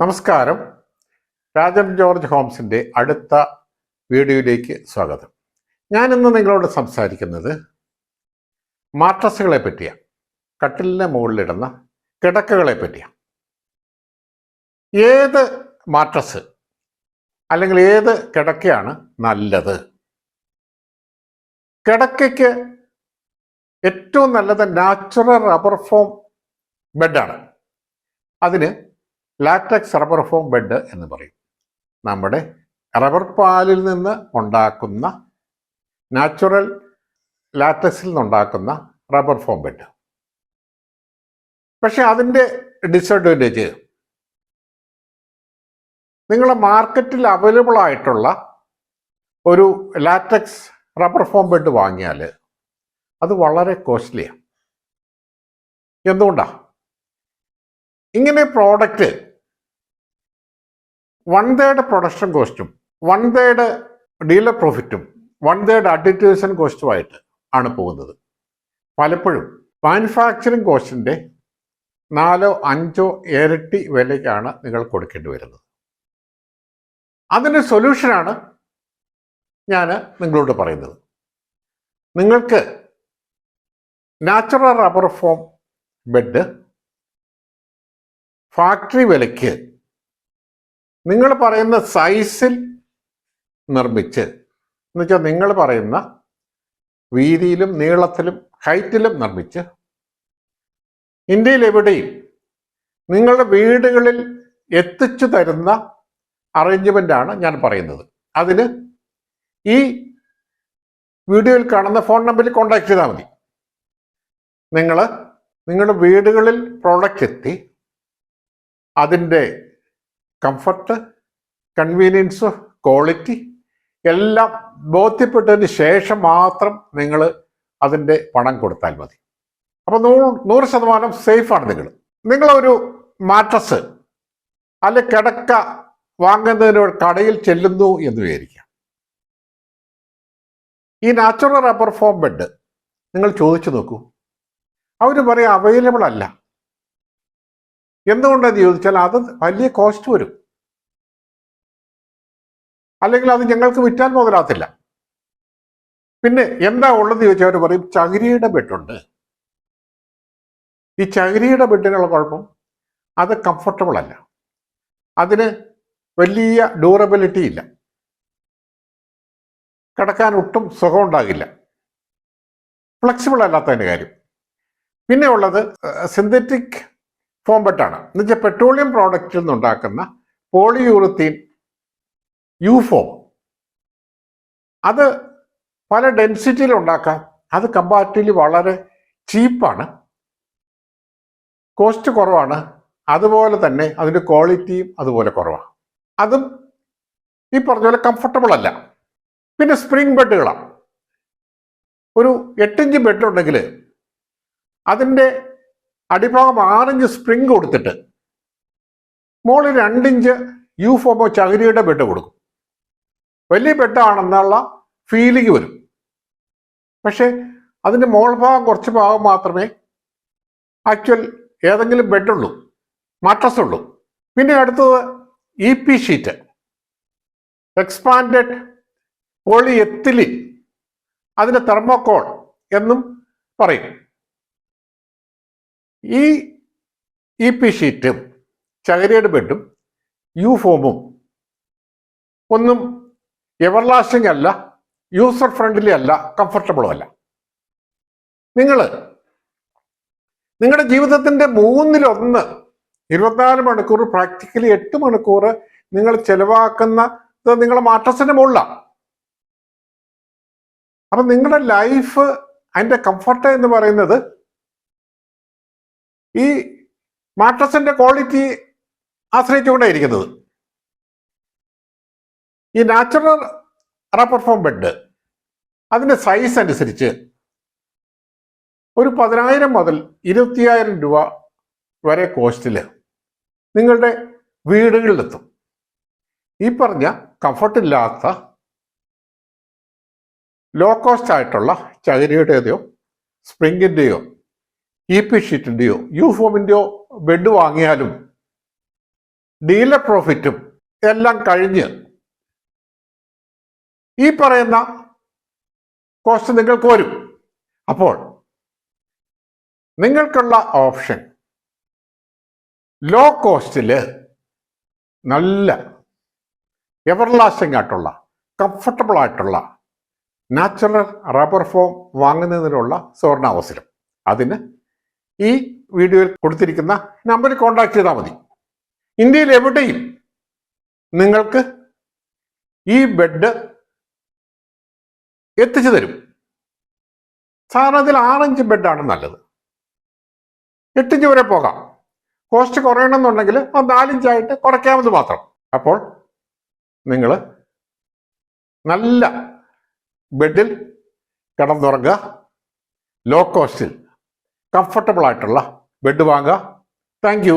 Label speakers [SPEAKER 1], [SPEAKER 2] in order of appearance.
[SPEAKER 1] നമസ്കാരം. രാജൻ ജോർജ് ഹോംസിൻ്റെ അടുത്ത വീഡിയോയിലേക്ക് സ്വാഗതം. ഞാനിന്ന് നിങ്ങളോട് സംസാരിക്കുന്നത് മാട്രസുകളെ പറ്റിയാണ്. കട്ടിലിന് മുകളിലിടുന്ന കിടക്കകളെ പറ്റിയാണ്. ഏത് മാട്രസ് അല്ലെങ്കിൽ ഏത് കിടക്കയാണ് നല്ലത്? കിടക്കയ്ക്ക് ഏറ്റവും നല്ലത് നാച്ചുറൽ റബ്ബർ ഫോം ബെഡാണ്. അതിന് ലാറ്റക്സ് റബ്ബർ ഫോം ബെഡ് എന്ന് പറയും. നമ്മുടെ റബ്ബർ പാലിൽ നിന്ന് ഉണ്ടാക്കുന്ന നാച്ചുറൽ ലാറ്റക്സിൽ നിന്നുണ്ടാക്കുന്ന റബ്ബർ ഫോം ബെഡ്. പക്ഷെ അതിൻ്റെ ഡിസഡ്വാൻറ്റേജ്, നിങ്ങൾ മാർക്കറ്റിൽ അവൈലബിൾ ആയിട്ടുള്ള ഒരു ലാറ്റക്സ് റബ്ബർ ഫോം ബെഡ് വാങ്ങിയാൽ അത് വളരെ കോസ്റ്റ്ലിയാണ്. എന്തുകൊണ്ടാണ്? ഇങ്ങനെ പ്രോഡക്റ്റ് 1/3 പ്രൊഡക്ഷൻ കോസ്റ്റും 1/3 ഡീലർ പ്രോഫിറ്റും 1/3 അഡ്വർടൈസേഷൻ കോസ്റ്റുമായിട്ട് ആണ് പോകുന്നത്. പലപ്പോഴും മാനുഫാക്ചറിങ് കോസ്റ്റിൻ്റെ 4-5 ഇരട്ടി വിലയ്ക്കാണ് നിങ്ങൾ കൊടുക്കേണ്ടി വരുന്നത്. അതിന് സൊല്യൂഷനാണ് ഞാൻ നിങ്ങളോട് പറയുന്നത്. നിങ്ങൾക്ക് natural rubber foam bed factory വിലയ്ക്ക് നിങ്ങൾ പറയുന്ന സൈസിൽ നിർമ്മിച്ച്, എന്നുവെച്ചാൽ നിങ്ങൾ പറയുന്ന വീതിയിലും നീളത്തിലും ഹൈറ്റിലും നിർമ്മിച്ച് ഇന്ത്യയിൽ എവിടെയും നിങ്ങളുടെ വീടുകളിൽ എത്തിച്ചു തരുന്ന അറേഞ്ച്മെൻ്റാണ് ഞാൻ പറയുന്നത്. അതിന് ഈ വീഡിയോയിൽ കാണുന്ന ഫോൺ നമ്പറിൽ കോൺടാക്ട് ചെയ്താൽ മതി. നിങ്ങളുടെ വീടുകളിൽ പ്രോഡക്റ്റ് എത്തി അതിൻ്റെ കംഫർട്ട്, കൺവീനിയൻസ്, ക്വാളിറ്റി എല്ലാം ബോധ്യപ്പെട്ടതിന് ശേഷം മാത്രം നിങ്ങൾ അതിൻ്റെ പണം കൊടുത്താൽ മതി. അപ്പോൾ 100% സേഫാണ്. നിങ്ങളൊരു മാട്രസ് അല്ലെ കിടക്ക വാങ്ങുന്നതിന് കടയിൽ ചെല്ലുന്നു എന്ന് വിചാരിക്കാം. ഈ നാച്ചുറൽ റബ്ബർ ഫോം ബെഡ് നിങ്ങൾ ചോദിച്ചു നോക്കൂ, അവർ പറയും അവൈലബിൾ അല്ല. എന്തുകൊണ്ടെന്ന് ചോദിച്ചാൽ അത് വലിയ കോസ്റ്റ് വരും, അല്ലെങ്കിൽ അത് ഞങ്ങൾക്ക് വിറ്റാൻ മുതലാത്തില്ല. പിന്നെ എന്താ ഉള്ളതെന്ന് ചോദിച്ചാൽ അവർ പറയും ചകിരിയുടെ ബെഡുണ്ട്. ഈ ചകിരിയുടെ ബെഡിനുള്ള കുഴപ്പം അത് കംഫർട്ടബിൾ അല്ല, അതിന് വലിയ ഡ്യൂറബിലിറ്റി ഇല്ല, കിടക്കാൻ ഒട്ടും സുഖം ഉണ്ടാകില്ല, ഫ്ലെക്സിബിൾ അല്ലാത്തതിൻ്റെ കാര്യം. പിന്നെ ഉള്ളത് സിന്തറ്റിക് ഫോം ബെഡാണ്. എന്നുവെച്ചാൽ പെട്രോളിയം പ്രോഡക്റ്റിൽ നിന്നുണ്ടാക്കുന്ന പോളിയൂറിത്തീൻ യൂഫോം. അത് പല ഡെൻസിറ്റിയിൽ ഉണ്ടാക്കാം. അത് കമ്പാരിറ്റീവ്ലി വളരെ ചീപ്പാണ്, കോസ്റ്റ് കുറവാണ്. അതുപോലെ തന്നെ അതിൻ്റെ ക്വാളിറ്റിയും അതുപോലെ കുറവാണ്. അതും ഈ പറഞ്ഞ പോലെ കംഫർട്ടബിൾ അല്ല. പിന്നെ സ്പ്രിംഗ് ബെഡുകളാണ്. ഒരു 8 ഇഞ്ച് ബെഡുണ്ടെങ്കിൽ അതിൻ്റെ അടിഭാഗം 6 ഇഞ്ച് സ്പ്രിംഗ് കൊടുത്തിട്ട് മുകളിൽ 2 ഇഞ്ച് യൂഫോമോ ചകിരിയുടെ ബെഡ് കൊടുക്കും. വലിയ ബെഡാണെന്നുള്ള ഫീലിംഗ് വരും. പക്ഷേ അതിൻ്റെ മുകൾ ഭാഗം കുറച്ച് ഭാഗം മാത്രമേ ആക്ച്വൽ ഏതെങ്കിലും ബെഡുള്ളൂ, മാട്രസ് ഉള്ളൂ. പിന്നെ അടുത്തത് EP sheet, expanded polyethylene, അതിന് തെർമോകോൾ എന്നും പറയും. ഈ EP ഷീറ്റും ചകിരിയുടെ ബെഡും യൂഫോമും ഒന്നും എവർലാസ്റ്റിംഗ് അല്ല, യൂസർ ഫ്രണ്ട്ലി അല്ല, കംഫർട്ടബിളും അല്ല. നിങ്ങളുടെ ജീവിതത്തിൻ്റെ 1/3 24 മണിക്കൂർ, പ്രാക്ടിക്കലി 8 മണിക്കൂർ നിങ്ങൾ ചെലവാക്കുന്നത് നിങ്ങളുടെ മാട്രസിന്റെ മുകളിലാണ്. അപ്പം നിങ്ങളുടെ ലൈഫ്, അതിൻ്റെ കംഫർട്ട് എന്ന് പറയുന്നത് ഈ മാട്രസിന്റെ ക്വാളിറ്റി ആശ്രയിച്ചുകൊണ്ടേയിരിക്കുന്നത്. ഈ നാച്ചുറൽ റബ്ബർ ഫോം ബെഡ് അതിൻ്റെ സൈസ് അനുസരിച്ച് ഒരു 10,000 മുതൽ 25,000 രൂപ വരെ കോസ്റ്റിൽ നിങ്ങളുടെ വീടുകളിലെത്തും. ഈ പറഞ്ഞ കംഫർട്ടില്ലാത്ത ലോ കോസ്റ്റ് ആയിട്ടുള്ള ചകിരിയുടേതോ സ്പ്രിങ്ങിൻ്റെയോ EP ഷീറ്റിൻ്റെയോ യൂഫോമിൻ്റെയോ ബെഡ് വാങ്ങിയാലും ഡീലർ പ്രോഫിറ്റും എല്ലാം കഴിഞ്ഞ് ഈ പറയുന്ന കോസ്റ്റ് നിങ്ങൾക്ക് വരും. അപ്പോൾ നിങ്ങൾക്കുള്ള ഓപ്ഷൻ ലോ കോസ്റ്റിൽ നല്ല എവർലാസ്റ്റിംഗ് ആയിട്ടുള്ള കംഫർട്ടബിൾ ആയിട്ടുള്ള നാച്ചുറൽ റബ്ബർ ഫോം വാങ്ങുന്നതിനുള്ള സുവർണാവസരം. അതിന് ഈ വീഡിയോയിൽ കൊടുത്തിരിക്കുന്ന നമ്പറിൽ കോൺടാക്ട് ചെയ്താൽ മതി. ഇന്ത്യയിൽ എവിടെയും നിങ്ങൾക്ക് ഈ ബെഡ് എത്തിച്ചു തരും. സാധാരണത്തിൽ 6 ഇഞ്ച് ബെഡാണ് നല്ലത്. 8 ഇഞ്ച് വരെ പോകാം. കോസ്റ്റ് കുറയണമെന്നുണ്ടെങ്കിൽ അത് 4 ഇഞ്ചായിട്ട് കുറയ്ക്കാമെന്ന് മാത്രം. അപ്പോൾ നിങ്ങൾ നല്ല ബെഡിൽ കിടന്നുറങ്ങുക, ലോ കോസ്റ്റിൽ കംഫർട്ടബിൾ ആയിട്ടുള്ള ബെഡ് വാങ്ങുക. Thank you.